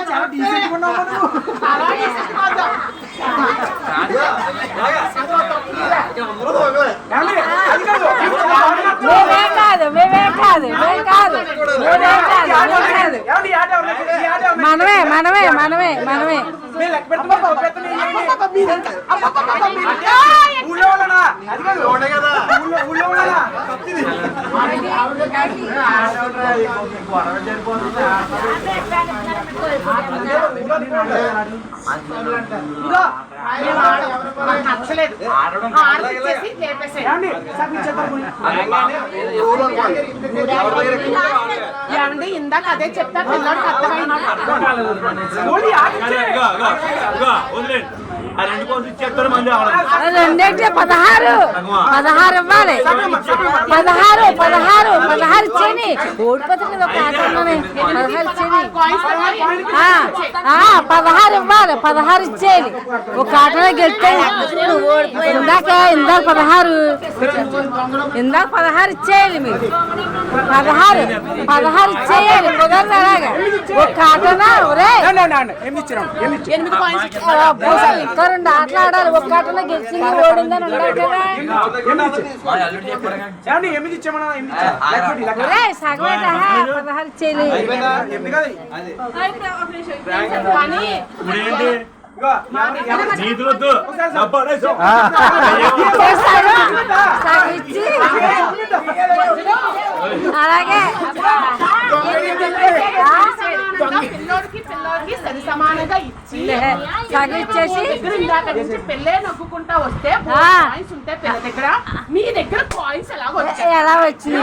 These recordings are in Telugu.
చాలా డీసెంట్ ఉన్నావు మనమే మనమే మనమే మనమే ఏమండి ఇందాక అదే చెప్తా పిల్లడికి అర్థమైంది రెండంటే 16 16 ఇవ్వాలి 16 16 16 ఇచ్చేయండి ఓడిపోతుంది ఒక ఆట 16 ఇచ్చేయండి 16 ఇవ్వాలి 16 ఇచ్చేయాలి ఒక ఆటలో గెలిస్తే ఇందాక 16 ఇచ్చేయాలి మీరు 16 ఇచ్చేయాలి కుదరదు అలాగా ఒక ఆటనా ఇంకా 2 ఆటలు ఆడాలి ఒక ఆటలో గెలిచింది ఓడిందని ఉండాలి కదా సగం 16 ఇచ్చేయాలి అలాగే పిల్లోడికి సరి సమానంగా ఇచ్చి ఇచ్చేసి పెళ్ళే నొక్కుంటా వస్తే కాయిన్స్ ఉంటాయి పిల్ల దగ్గర మీ దగ్గర కాయిన్స్ ఎలా వచ్చింది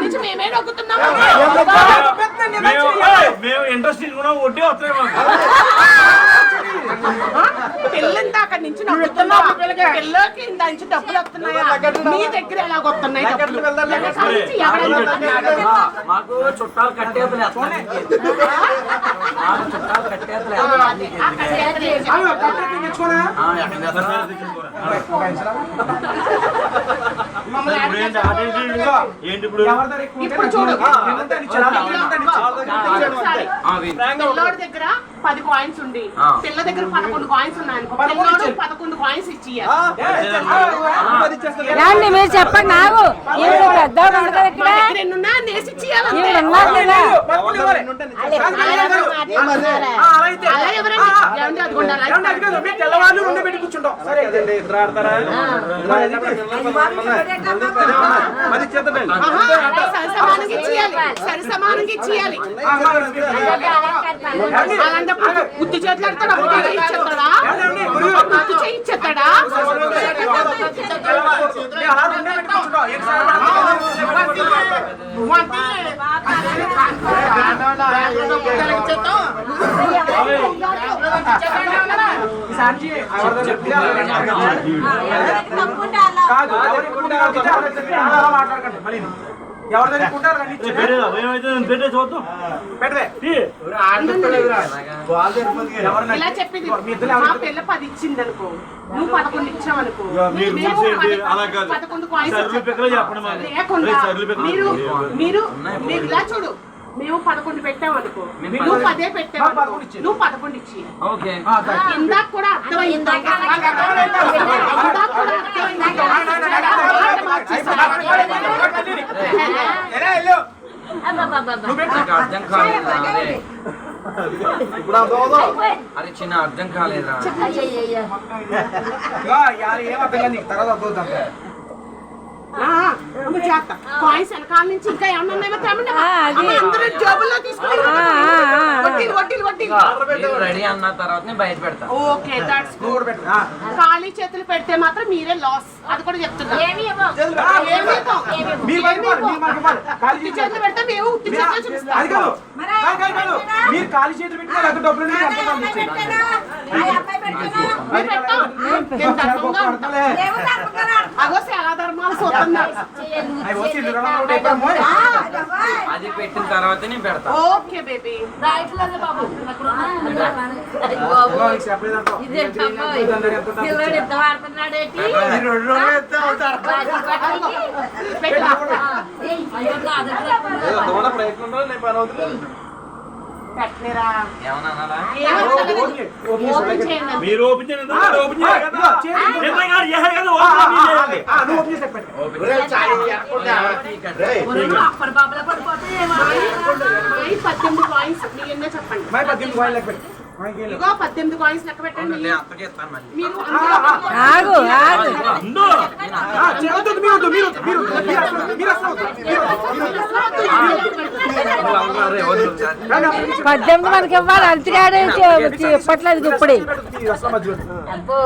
నుంచి మేమే నొక్కుతున్నాము పిల్లంతా అక్కడి నుంచి నొక్కుతున్నాం పిల్లకి ఇంత నుంచి డబ్బులు వస్తున్నాయా మీ దగ్గర ఎలా వస్తున్నాయి మాకు చుట్టాలు కట్టేతలే పిల్లోడి దగ్గర 10 కాయిన్స్ ఉండి పిల్ల దగ్గర 11 కాయిన్స్ ఉన్నాయనుకో పిల్లోడు 11 కాయిన్స్ ఇచ్చి మీరు చెప్పండి నాకు పెద్ద తెల్లవాళ్ళు రెండు పెట్టి కూర్చుంటాం సరిసమానంగా ఇచ్చేయాలి అలాంటప్పుడు బుద్ధి చేతులాడతాడా బుద్ధి చేయిచ్చేస్తాడా ఇలా చెప్పింది మా పిల్ల 10 ఇచ్చింది అనుకో నువ్వు 11 ఇచ్చావు అనుకో 11 కాయిన్స్ లేకుండా మీరు ఇలా చూడు మేము 11 పెట్టామనుకో నువ్వు 10 పెట్టావు నువ్వు 11 ఇచ్చి ఇందాక కూడా అర్థమైంది అరే చిన్న అర్థం కాలేదా కాయిన్స్ వెనకాల నుంచి ఇంకా ఏమన్నా అందరూ జోబుల్లో తీసుకుని రెడీ అన్న తర్వాత బయట పెడతా ఓకే దట్స్ గుడ్ ఖాళీ చేతులు పెడితే మాత్రం మీరే లాస్ అది కూడా చెప్తున్నా ఉత్తి చేతులు పెడితే మేము ఉత్తి చేతులు చూపిస్తాం మీరు ఖాళీ చేతులు పెట్టినా డబ్బులు అగో చాలా ధర్మాలు చూస్తున్నారు అది పెట్టిన తర్వాత నేను పెడతా. Okay baby. పిల్లడు ఎంత వాడుతున్నాడు ఏంటి? పెట్టలేరా? ఏమన్నా అన్నారా? ఓపెన్ చేయండి. మీరు ఓపెన్ చేయండి. ఓపెన్ చేయాలి కదా. నిర్ణయం కాదు, ఏ కదా ఓపెన్ చేయాలి. నువ్వు ఓపెన్ చేసి పెట్టు. అప్పటి బాబులా పడిపోతే మై 18 కాయిన్స్ మీ ఎన్నో చెప్పండి. మై 18 కాయిన్ లెక్క పెట్టు. ఇగో 18 కాయిన్స్ లెక్క పెట్టండి. అంతకే ఇస్తాను మళ్ళీ. మీరు ఆగు ఆగు ఉండు. మీరు అసలు 18 మనకి ఇవ్వాలి అంతగాడే చెప్పట్లేదు ఇప్పుడే. అబ్బో